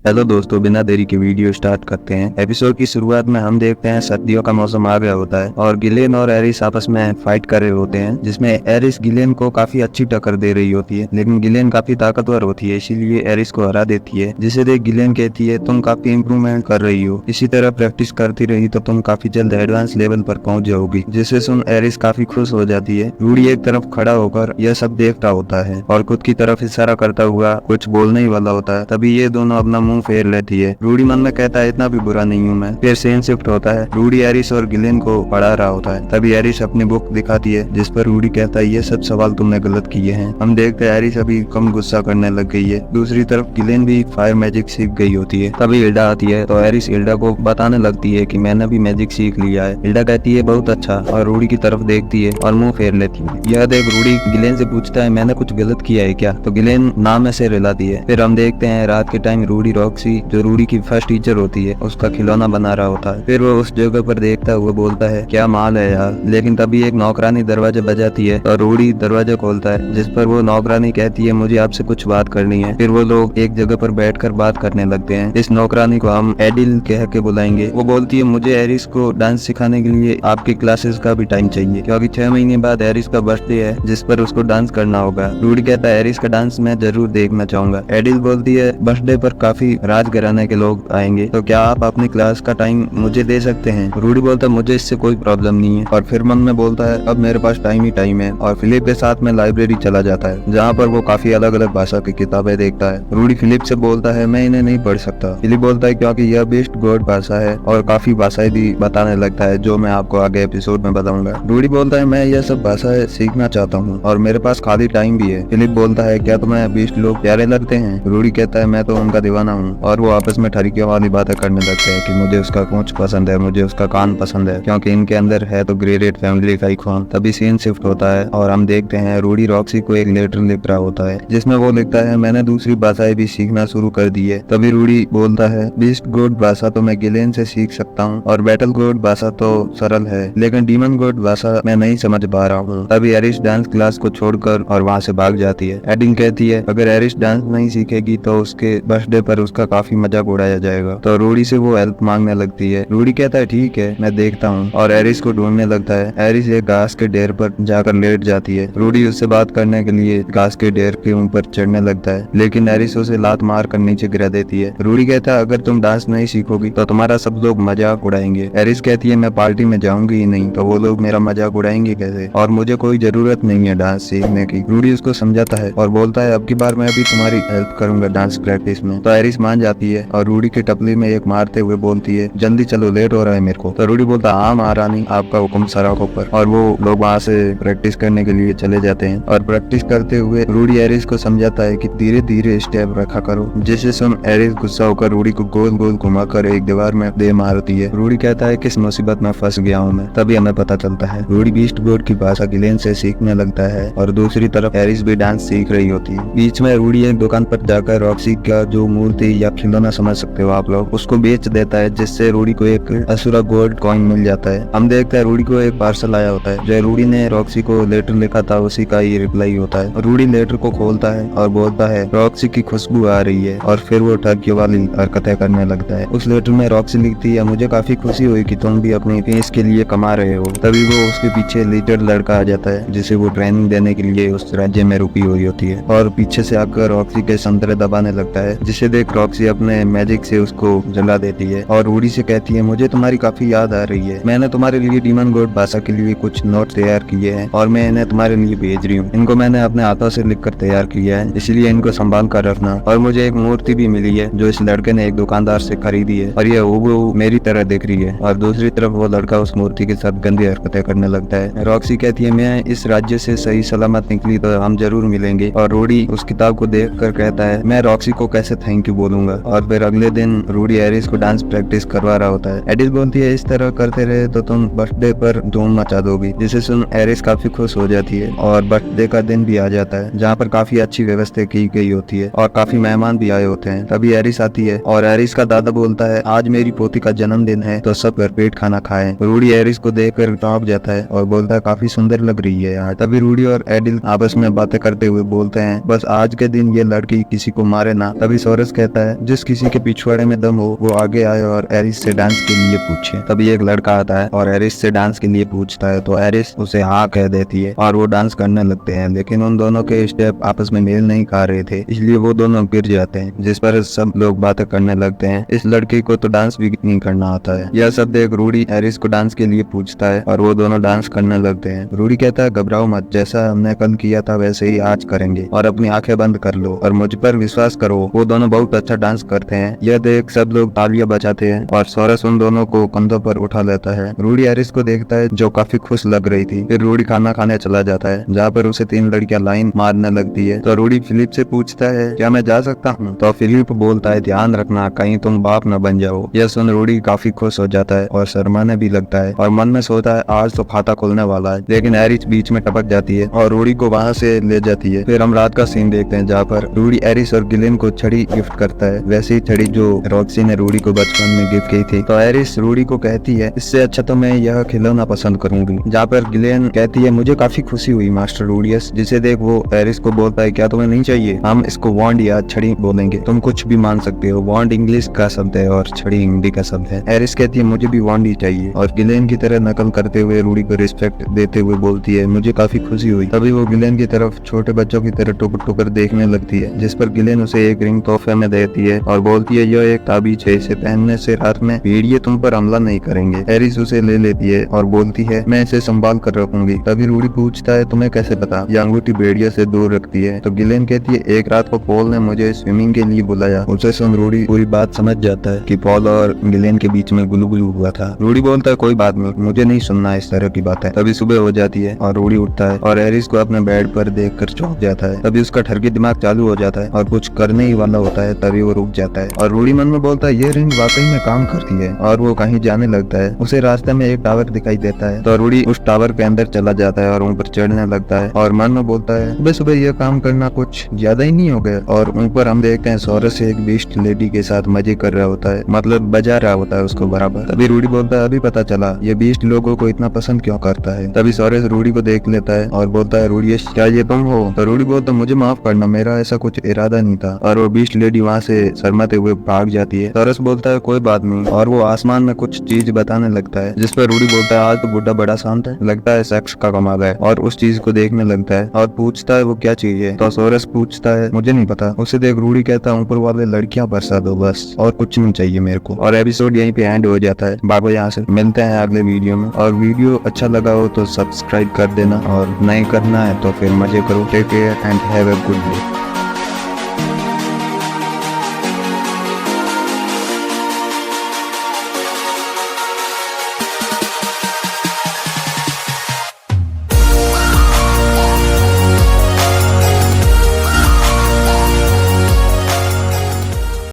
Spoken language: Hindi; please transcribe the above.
हेलो दोस्तों, बिना देरी के वीडियो स्टार्ट करते हैं। एपिसोड की शुरुआत में हम देखते हैं सर्दियों का मौसम आ गया होता है और गिलेन और एरिस आपस में फाइट कर रहे होते हैं, जिसमें एरिस गिलेन को काफी अच्छी टक्कर दे रही होती है। लेकिन गिलेन काफी ताकतवर होती है, इसीलिए एरिस को हरा देती है। जिसे देख गिलेन कहती है, तुम काफी इम्प्रूवमेंट कर रही हो, इसी तरह प्रैक्टिस करती रही तो तुम काफी जल्द एडवांस लेवल पर पहुंच जाओगी। जिसे सुन एरिस काफी खुश हो जाती है। रूडी एक तरफ खड़ा होकर यह सब देखता होता है और खुद की तरफ इशारा करता हुआ कुछ बोलने ही वाला होता है। तभी ये दोनों अपना मुंह फेर लेती है। रूडी मन में कहता है, इतना भी बुरा नहीं हूँ मैं। फिर सीन शिफ्ट होता है। रूडी एरिस और गिलेन को पढ़ा रहा होता है। तभी एरिस अपनी बुक दिखाती है, जिस पर रूडी कहता है, ये सब सवाल तुमने गलत किए हैं। हम देखते हैं एरिस अभी कम गुस्सा करने लग गई है। दूसरी तरफ गिलेन भी फायर मैजिक सीख गई होती है। तभी हिल्डा आती है तो एरिस हिल्डा को बताने लगती है कि मैंने भी मैजिक सीख लिया है। हिल्डा कहती है, बहुत अच्छा, और रूडी की तरफ देखती है और मुंह फेर लेती है। यह देख रूडी गिलेन से पूछता है, मैंने कुछ गलत किया है क्या? तो गिलेन नाम में से रिलाती है। फिर हम देखते हैं रात के टाइम रूडी रॉक्सी, जो रूडी की फर्स्ट टीचर होती है, उसका खिलौना बना रहा होता है। फिर वो उस जगह पर देखता हुआ बोलता है, क्या माल है यार। लेकिन तभी एक नौकरानी दरवाजा बजाती है और रूडी दरवाजा खोलता है, जिस पर वो नौकरानी कहती है, मुझे आपसे कुछ बात करनी है। फिर वो लोग एक जगह पर बैठकर बात करने लगते हैं। इस नौकरानी को हम एडिल कह के बुलाएंगे। वो बोलती है, मुझे एरिस को डांस सिखाने के लिए आपकी क्लासेस का भी टाइम चाहिए, क्योंकि 6 महीने बाद एरिस का बर्थडे है, जिस पर उसको डांस करना होगा। रूडी कहता है, एरिस का डांस मैं जरूर देखना चाहूंगा। एडिल बोलती है, बर्थडे पर काफी राजघराने के लोग आएंगे, तो क्या आप अपनी क्लास का टाइम मुझे दे सकते हैं? रूडी बोलता है, मुझे इससे कोई प्रॉब्लम नहीं है। और फिर मन में बोलता है, अब मेरे पास टाइम ही टाइम है। और फिलिप के साथ में लाइब्रेरी चला जाता है, जहाँ पर वो काफी अलग अलग भाषा की किताबें देखता है। रूडी फिलिप से बोलता है, मैं इन्हें नहीं पढ़ सकता। फिलिप बोलता है, क्योंकि यह बेस्ट गॉड भाषा है, और काफी भाषाएं भी बताने लगता है, जो मैं आपको आगे एपिसोड में बताऊंगा। रूडी बोलता है, मैं यह सब भाषाएं सीखना चाहता हूँ और मेरे पास खाली टाइम भी है। फिलिप बोलता है, क्या तुम्हें बेस्ट लोग प्यारे लगते हैं? रूडी कहता है, मैं तो उनका दीवाना हूँ। और वो आपस में ठरिकियों वाली बातें करने लगते हैं कि मुझे उसका पूंछ पसंद है, मुझे उसका कान पसंद है, क्योंकि इनके अंदर है तो ग्रेडेड फैमिली का ही खून। तभी सीन शिफ्ट होता है और हम देखते हैं रूडी रॉक्सी को एक लेटर लिख रहा होता है, जिसमें वो लिखता है, मैंने दूसरी भाषाएं भी सीखना शुरू कर दी है। तभी रूडी बोलता है, बीस्ट गॉड भाषा तो मैं गिलेन से सीख सकता हूँ, और बैटल गॉड भाषा तो सरल है, लेकिन डीमन गॉड भाषा मैं नहीं समझ पा रहा हूँ। तभी एरिस डांस क्लास को छोड़कर और वहाँ से भाग जाती है। एडिन कहती है, अगर एरिस डांस नहीं सीखेगी तो उसके बर्थडे पर उसका काफी मजाक उड़ाया जाएगा। तो रूडी से वो हेल्प मांगने लगती है। रूडी कहता है, ठीक है, मैं देखता हूँ, और एरिस को ढूंढने लगता है। एरिस एक घास के ढेर पर जाकर लेट जाती है। रूडी उससे बात करने के लिए घास के ढेर के ऊपर चढ़ने लगता है, लेकिन एरिस उसे लात मार कर नीचे गिरा देती है। रूडी कहता है, अगर तुम डांस नहीं सीखोगी तो तुम्हारा सब लोग मजाक उड़ाएंगे। एरिस कहती है, मैं पार्टी में जाऊंगी ही नहीं, तो वो लोग मेरा मजाक उड़ाएंगे कैसे, और मुझे कोई जरूरत नहीं है डांस सीखने की। रूडी उसको समझाता है और बोलता है, अब की बार मैं भी तुम्हारी हेल्प करूंगा डांस प्रैक्टिस में। तो एरिस मान जाती है और रूडी की टपली में एक मारते हुए बोलती है, जल्दी चलो, लेट हो रहा है मेरे को। तो रूडी बोलता है, हाँ महारानी, आपका हुक्म सराखों पर। और वो लोग वहाँ से प्रैक्टिस करने के लिए चले जाते हैं। और प्रैक्टिस करते हुए रूडी एरिस को समझाता है कि धीरे धीरे स्टेप रखा करो, जिससे सुन एरिस गुस्सा होकर रूडी को गोल गोल घुमाकर एक दीवार में दे मारती है। रूडी कहता है, किस मुसीबत में फंस गया हूँ मैं। तभी हमें पता चलता है रूडी बीस्ट गॉड की भाषा गिलेन से सीखने लगता है, और दूसरी तरफ एरिस भी डांस सीख रही होती है। बीच में रूडी एक दुकान पर जाकर रॉक्सी का जो मूर्ति या खिलौना समझ सकते हो आप लोग, उसको बेच देता है, जिससे रूडी को एक असुरा गोल्ड कॉइन मिल जाता है। हम देखते हैं रूडी को एक पार्सल आया होता है, जो रूडी ने रॉक्सी को लेटर लिखा था, उसी का ये रिप्लाई होता है। रूडी लेटर को खोलता है और बोलता है, रॉक्सी की खुशबू आ रही है, और फिर वो ठगियों वाली हरकतें करने लगता है। उस लेटर में रॉक्सी लिखती है, मुझे काफी खुशी हुई कि तुम भी अपनी फीस के लिए कमा रहे हो। तभी वो उसके पीछे लीडर लड़का आ जाता है, जिसे वो ट्रेनिंग देने के लिए उस राज्य में रुकी हुई होती है, और पीछे से आकर रॉक्सी के संतरे दबाने लगता है, जिसे देख रॉक्सी अपने मैजिक से उसको जला देती है और रूडी से कहती है, मुझे तुम्हारी काफी याद आ रही है। मैंने तुम्हारे लिए डीमन गॉड भाषा के लिए कुछ नोट तैयार किए हैं, और मैं इन्हें तुम्हारे लिए भेज रही हूँ। इनको मैंने अपने हाथों से लिखकर तैयार किया है, इसलिए इनको संभाल कर रखना। और मुझे एक मूर्ति भी मिली है, जो इस लड़के ने एक दुकानदार से खरीदी है, और ये हूबहू मेरी तरह दिख रही है। और दूसरी तरफ वो लड़का उस मूर्ति के साथ गंदी हरकतें करने लगता है। रॉक्सी कहती है, मैं इस राज्य से सही सलामत निकली तो हम जरूर मिलेंगे। और रूडी उस किताब को देख कर कहता है, मैं रॉक्सी को कैसे थैंक यू बोलूंगा। और फिर अगले दिन रूडी एरिस को डांस प्रैक्टिस करवा रहा होता है। एडिस बोलती है, इस तरह करते रहे तो तुम बर्थडे पर धूम मचा दोगी, जिसे सुन एरिस काफी खुश हो जाती है। और बर्थडे का दिन भी आ जाता है, जहाँ पर काफी अच्छी व्यवस्था की गई होती है और काफी मेहमान भी आए होते हैं। तभी एरिस आती है और एरिस का दादा बोलता है, आज मेरी पोती का जन्मदिन है, तो सब भरपेट खाना खाएं। रूडी एरिस को देखकर टॉप जाता है और बोलता है, काफी सुंदर लग रही है यार। तभी रूडी और एडिल आपस में बातें करते हुए बोलते हैं, बस आज के दिन ये लड़की किसी को मारे ना। तभी सोरस कहता कहता है जिस किसी के पिछवाड़े में दम हो वो आगे आए और एरिस से डांस के लिए पूछे। तभी एक लड़का आता है और एरिस से डांस के लिए पूछता है तो एरिस उसे हाँ कह देती है और वो डांस करने लगते हैं। लेकिन उन दोनों के स्टेप आपस में मेल नहीं खा रहे थे, इसलिए वो दोनों गिर जाते हैं, जिस पर सब लोग बातें करने लगते हैं इस लड़की को तो डांस भी नहीं करना आता है। यह सब देख रूडी एरिस को डांस के लिए पूछता है और वो दोनों डांस करने लगते हैं। रूडी कहता है घबराओ मत, जैसा हमने कल किया था वैसे ही आज करेंगे और अपनी आंखें बंद कर लो और मुझ पर विश्वास करो, वो दोनों बहुत अच्छा डांस करते हैं। यह देख सब लोग तालियां बजाते हैं और सोरस उन दोनों को कंधों पर उठा लेता है। रूडी एरिस को देखता है जो काफी खुश लग रही थी। फिर रूडी खाना खाने चला जाता है जहाँ पर उसे 3 लड़कियां लाइन मारने लगती है। तो रूडी फिलिप से पूछता है क्या मैं जा सकता हूँ? तो फिलिप बोलता है ध्यान रखना कहीं तुम बाप न बन जाओ। यह सुन रूडी काफी खुश हो जाता है और शर्माने भी लगता है और मन में सोचता है आज तो खाता खुलने वाला है। लेकिन एरिस बीच में टपक जाती है और रूडी को वहाँ से ले जाती है। फिर हम रात का सीन देखते हैं जहाँ पर रूडी एरिस और गिलेन को छड़ी गिफ्ट करता है, वैसी ही छड़ी जो रॉक्सी ने रूडी को बचपन में गिफ्ट की थी। तो एरिस रूडी को कहती है इससे अच्छा तो मैं यह खिलौना पसंद करूंगी। जहाँ पर गिलेन कहती है मुझे काफी खुशी हुई मास्टर रूडियस, जिसे देख वो एरिस को बोलता है क्या तुम्हें नहीं चाहिए? हम इसको वॉन्ड या छड़ी बोलेंगे, तुम कुछ भी मान सकते हो। वॉन्ड इंग्लिश का शब्द है और छड़ी हिंदी का शब्द है। एरिस कहती है मुझे भी वॉन्ड ही चाहिए और गिलेन की तरह नकल करते हुए रूडी को रिस्पेक्ट देते हुए बोलती है मुझे काफी खुशी हुई। तभी वो गिलेन की तरफ छोटे बच्चों की तरह टुकर टुकर देखने लगती है, जिस पर गिलेन उसे एक रिंग तोहफे में देती है और बोलती है यह एक ताबीज है, इसे पहनने से रात में भेड़िए तुम पर हमला नहीं करेंगे। एरिस उसे ले लेती है और बोलती है मैं इसे संभाल कर रखूंगी। तभी रूडी पूछता है तुम्हें कैसे पता? यह अंगूठी भेड़िया से दूर रखती है। तो गिलेन कहती है एक रात को पॉल ने मुझे स्विमिंग के लिए बुलाया। उसे सुन रूडी पूरी बात समझ जाता है कि पॉल और गिलेन के बीच में गुलुगुलू हुआ था। रूडी बोलता है कोई बात नहीं, मुझे नहीं सुनना इस तरह की बात है। तभी सुबह हो जाती है और रूडी उठता है और एरिस को अपने बेड पर देखकर चौंक जाता है। तभी उसका ठरकी दिमाग चालू हो जाता है और कुछ करने ही वाला होता है। तभी वो रुक जाता है और रूडी मन में बोलता है ये रिंग वाकई में काम करती है और वो कहीं जाने लगता है। उसे रास्ते में एक टावर दिखाई देता है तो रूडी उस टावर के अंदर चला जाता है और ऊपर चढ़ने लगता है और मन में बोलता है सुबह सुबह यह काम करना कुछ ज्यादा ही नहीं हो गया। और ऊपर हम देखते हैं सोरस एक बीस्ट लेडी के साथ मजे कर रहा होता है, मतलब बजा रहा होता है उसको बराबर। तभी रूडी बोलता है अभी पता चला ये बीस्ट लोगों को इतना पसंद क्यों करता है। तभी सोरस रूडी को देख लेता है और बोलता है रूडी क्या ये तुम हो? तो रूडी बोलता मुझे माफ करना, मेरा ऐसा कुछ इरादा नहीं था। और वो बीस्ट लेडी वहाँ से शर्माते हुए भाग जाती है। सोरस बोलता है कोई बात नहीं और वो आसमान में कुछ चीज बताने लगता है, जिस पर रूडी बोलता है आज तो बुड्ढा बड़ा शांत है, लगता है सेक्स का कमाल है। और उस चीज को देखने लगता है और पूछता है वो क्या चीज है। तो सोरस पूछता है मुझे नहीं पता। उसे देख रूडी कहता है ऊपर वाले लड़कियां बरसा दो बस, और कुछ नहीं चाहिए मेरे को। और एपिसोड यहीं पे एंड हो जाता है। बाबा यहाँ से मिलते हैं अगले वीडियो में। और वीडियो अच्छा लगा हो तो सब्सक्राइब कर देना और नहीं करना है तो फिर मजे करो। Take care and have a good day.